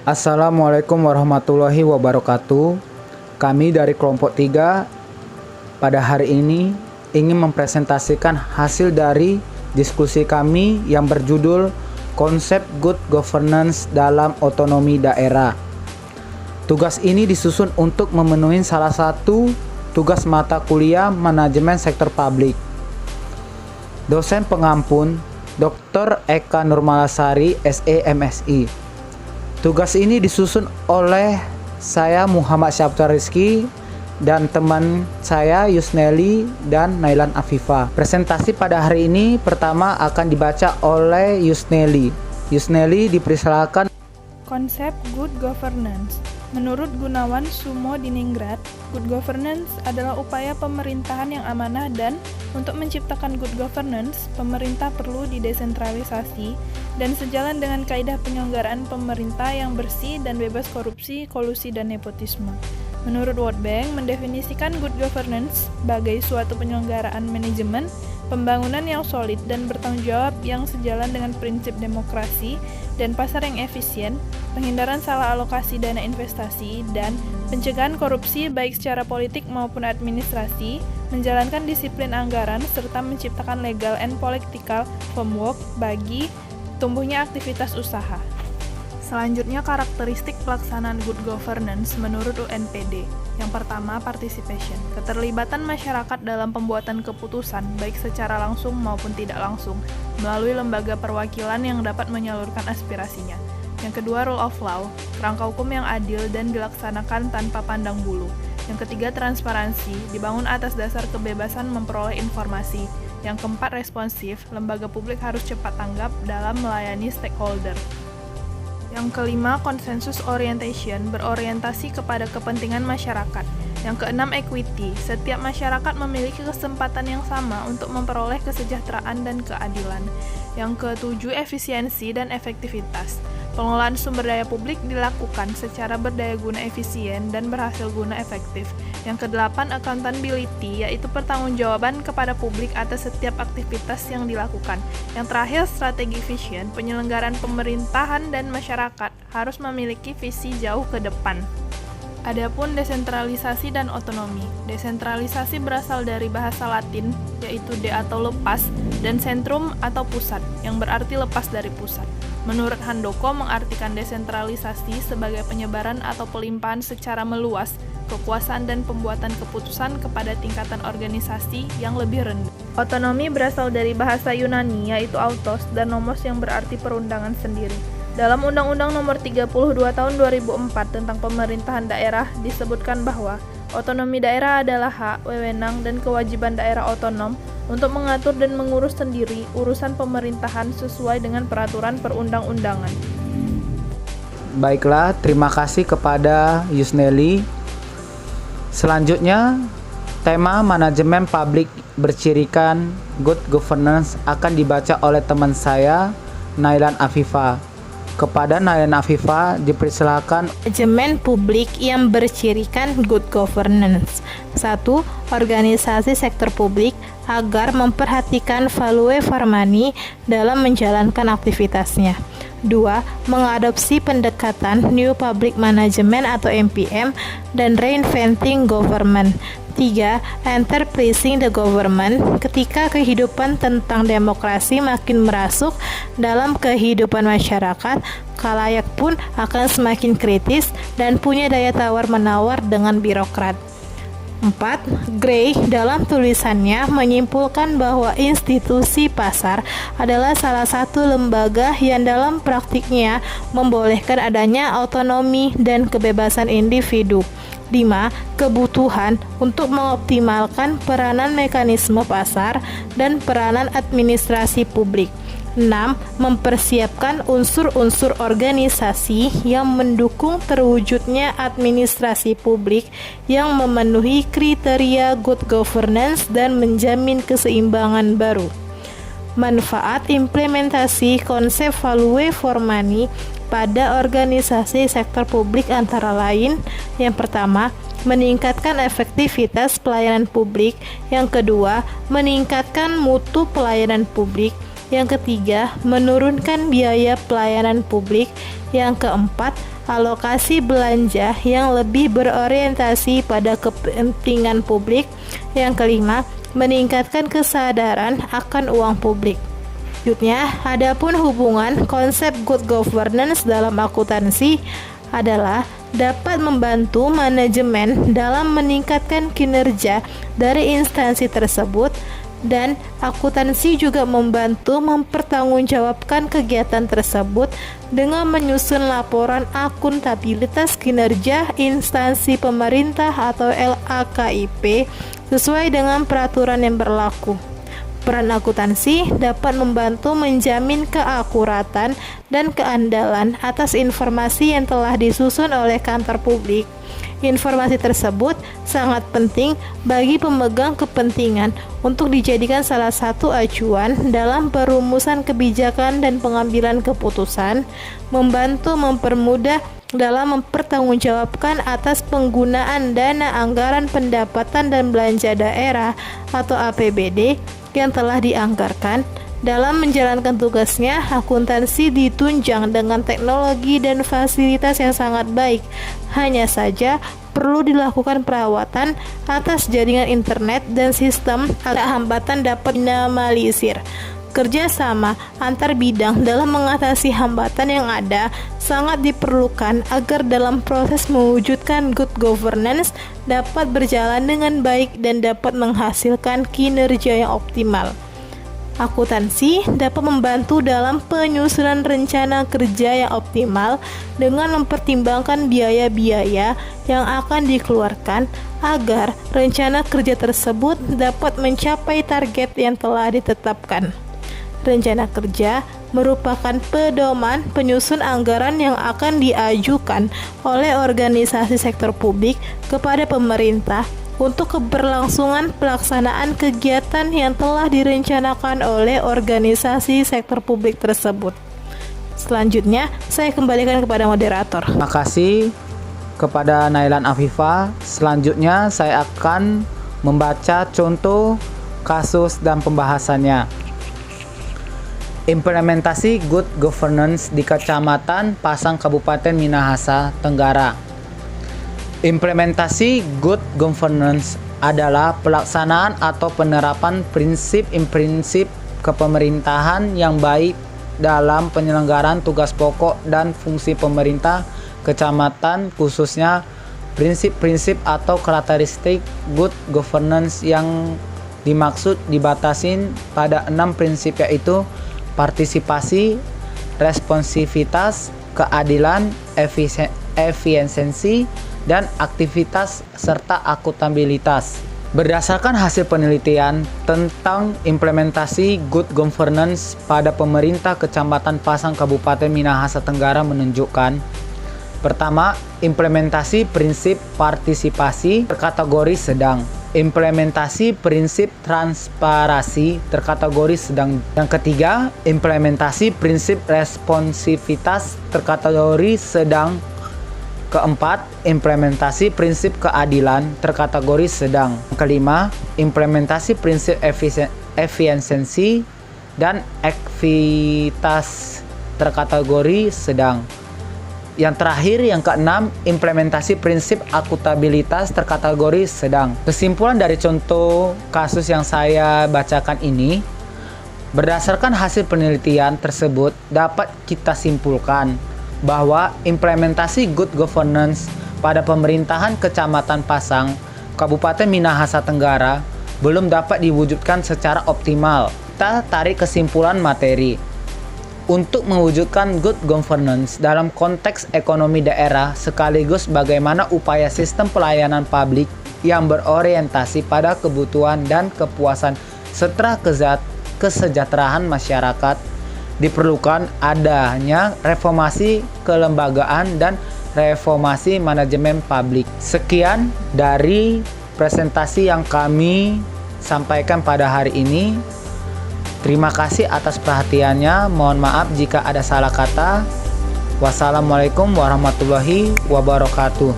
Assalamualaikum warahmatullahi wabarakatuh. Kami dari kelompok 3 pada hari ini ingin mempresentasikan hasil dari diskusi kami yang berjudul Konsep Good Governance dalam Otonomi Daerah. Tugas ini disusun untuk memenuhi salah satu tugas mata kuliah manajemen sektor publik. Dosen pengampun Dr. Eka Nurmalasari, SE MSI. Tugas ini disusun oleh saya Muhammad Syaftar Rizky dan teman saya Yusneli dan Nailan Afifa. Presentasi pada hari ini pertama akan dibaca oleh Yusneli. Yusneli dipersilakan. Konsep Good Governance. Menurut Gunawan Sumodiningrat, Good Governance adalah upaya pemerintahan yang amanah dan untuk menciptakan good governance, pemerintah perlu didesentralisasi dan sejalan dengan kaidah penyelenggaraan pemerintah yang bersih dan bebas korupsi, kolusi, dan nepotisme. Menurut World Bank, mendefinisikan good governance sebagai suatu penyelenggaraan manajemen pembangunan yang solid dan bertanggung jawab yang sejalan dengan prinsip demokrasi dan pasar yang efisien, penghindaran salah alokasi dana investasi, dan pencegahan korupsi baik secara politik maupun administrasi, menjalankan disiplin anggaran, serta menciptakan legal and political framework bagi tumbuhnya aktivitas usaha. Selanjutnya, karakteristik pelaksanaan good governance menurut UNPD. Yang pertama, participation. Keterlibatan masyarakat dalam pembuatan keputusan, baik secara langsung maupun tidak langsung, melalui lembaga perwakilan yang dapat menyalurkan aspirasinya. Yang kedua, rule of law. Kerangka hukum yang adil dan dilaksanakan tanpa pandang bulu. Yang ketiga, transparansi. Dibangun atas dasar kebebasan memperoleh informasi. Yang keempat, responsif. Lembaga publik harus cepat tanggap dalam melayani stakeholder. Yang kelima, consensus orientation, berorientasi kepada kepentingan masyarakat. Yang keenam, equity, setiap masyarakat memiliki kesempatan yang sama untuk memperoleh kesejahteraan dan keadilan. Yang ketujuh, efisiensi dan efektivitas. Pengelolaan sumber daya publik dilakukan secara berdaya guna efisien dan berhasil guna efektif. Yang kedelapan, accountability, yaitu pertanggungjawaban kepada publik atas setiap aktivitas yang dilakukan. Yang terakhir, strategi efisien, penyelenggaraan pemerintahan dan masyarakat harus memiliki visi jauh ke depan. Adapun desentralisasi dan otonomi. Desentralisasi berasal dari bahasa Latin, yaitu de atau lepas, dan centrum atau pusat, yang berarti lepas dari pusat. Menurut Handoko, mengartikan desentralisasi sebagai penyebaran atau pelimpahan secara meluas kekuasaan dan pembuatan keputusan kepada tingkatan organisasi yang lebih rendah. Otonomi berasal dari bahasa Yunani, yaitu autos, dan nomos yang berarti perundangan sendiri. Dalam Undang-Undang Nomor 32 Tahun 2004 tentang Pemerintahan Daerah disebutkan bahwa otonomi daerah adalah hak, wewenang, dan kewajiban daerah otonom untuk mengatur dan mengurus sendiri urusan pemerintahan sesuai dengan peraturan perundang-undangan. Baiklah, terima kasih kepada Yusneli. Selanjutnya, tema manajemen publik bercirikan good governance akan dibaca oleh teman saya, Nailan Afifa. Kepada Nailan Afifa dipersilakan. Manajemen publik yang bercirikan good governance. 1. Organisasi sektor publik agar memperhatikan value formani dalam menjalankan aktivitasnya. 2. Mengadopsi pendekatan New Public Management atau NPM dan Reinventing Government. 3. Enterprising the Government, ketika kehidupan tentang demokrasi makin merasuk dalam kehidupan masyarakat, khalayak pun akan semakin kritis dan punya daya tawar-menawar dengan birokrat. 4. Gray dalam tulisannya menyimpulkan bahwa institusi pasar adalah salah satu lembaga yang dalam praktiknya membolehkan adanya otonomi dan kebebasan individu. 5. Kebutuhan untuk mengoptimalkan peranan mekanisme pasar dan peranan administrasi publik. 6. Mempersiapkan unsur-unsur organisasi yang mendukung terwujudnya administrasi publik yang memenuhi kriteria good governance dan menjamin keseimbangan baru. Manfaat implementasi konsep value formani pada organisasi sektor publik antara lain: yang pertama, meningkatkan efektivitas pelayanan publik; yang kedua, meningkatkan mutu pelayanan publik; yang ketiga, menurunkan biaya pelayanan publik; yang keempat, alokasi belanja yang lebih berorientasi pada kepentingan publik. Yang kelima, meningkatkan kesadaran akan uang publik. Selanjutnya, adapun hubungan konsep good governance dalam akuntansi adalah dapat membantu manajemen dalam meningkatkan kinerja dari instansi tersebut, dan akuntansi juga membantu mempertanggungjawabkan kegiatan tersebut dengan menyusun laporan akuntabilitas kinerja instansi pemerintah atau LAKIP sesuai dengan peraturan yang berlaku. Peran akuntansi dapat membantu menjamin keakuratan dan keandalan atas informasi yang telah disusun oleh kantor publik. Informasi tersebut sangat penting bagi pemegang kepentingan untuk dijadikan salah satu acuan dalam perumusan kebijakan dan pengambilan keputusan, membantu mempermudah dalam mempertanggungjawabkan atas penggunaan dana anggaran pendapatan dan belanja daerah atau APBD yang telah dianggarkan. Dalam menjalankan tugasnya, akuntansi ditunjang dengan teknologi dan fasilitas yang sangat baik. Hanya saja perlu dilakukan perawatan atas jaringan internet dan sistem agar hambatan dapat diminimalisir. Kerjasama antar bidang dalam mengatasi hambatan yang ada sangat diperlukan agar dalam proses mewujudkan good governance dapat berjalan dengan baik dan dapat menghasilkan kinerja yang optimal. Akuntansi dapat membantu dalam penyusunan rencana kerja yang optimal dengan mempertimbangkan biaya-biaya yang akan dikeluarkan agar rencana kerja tersebut dapat mencapai target yang telah ditetapkan. Rencana kerja merupakan pedoman penyusun anggaran yang akan diajukan oleh organisasi sektor publik kepada pemerintah untuk keberlangsungan pelaksanaan kegiatan yang telah direncanakan oleh organisasi sektor publik tersebut. Selanjutnya, saya kembalikan kepada moderator. Terima kasih kepada Nailan Afifah. Selanjutnya saya akan membaca contoh kasus dan pembahasannya. Implementasi good governance di Kecamatan Pasang, Kabupaten Minahasa Tenggara. Implementasi good governance adalah pelaksanaan atau penerapan prinsip-prinsip kepemerintahan yang baik dalam penyelenggaraan tugas pokok dan fungsi pemerintah kecamatan, khususnya prinsip-prinsip atau karakteristik good governance yang dimaksud dibatasin pada 6 prinsip, yaitu partisipasi, responsivitas, keadilan, efisiensi, dan aktivitas serta akuntabilitas. Berdasarkan hasil penelitian tentang implementasi good governance pada pemerintah Kecamatan Pasang, Kabupaten Minahasa Tenggara menunjukkan: pertama, implementasi prinsip partisipasi terkategori sedang. Implementasi prinsip transparansi terkategori sedang. Yang ketiga, implementasi prinsip responsivitas terkategori sedang. Keempat, implementasi prinsip keadilan terkategori sedang. Kelima, implementasi prinsip efisiensi dan aktivitas terkategori sedang. Yang terakhir, yang keenam, implementasi prinsip akuntabilitas terkategori sedang. Kesimpulan dari contoh kasus yang saya bacakan ini, berdasarkan hasil penelitian tersebut dapat kita simpulkan bahwa implementasi good governance pada pemerintahan Kecamatan Pasang, Kabupaten Minahasa Tenggara belum dapat diwujudkan secara optimal. Kita tarik kesimpulan materi. Untuk mewujudkan good governance dalam konteks ekonomi daerah sekaligus bagaimana upaya sistem pelayanan publik yang berorientasi pada kebutuhan dan kepuasan serta kesejahteraan masyarakat, diperlukan adanya reformasi kelembagaan dan reformasi manajemen publik. Sekian dari presentasi yang kami sampaikan pada hari ini. Terima kasih atas perhatiannya. Mohon maaf jika ada salah kata. Wassalamualaikum warahmatullahi wabarakatuh.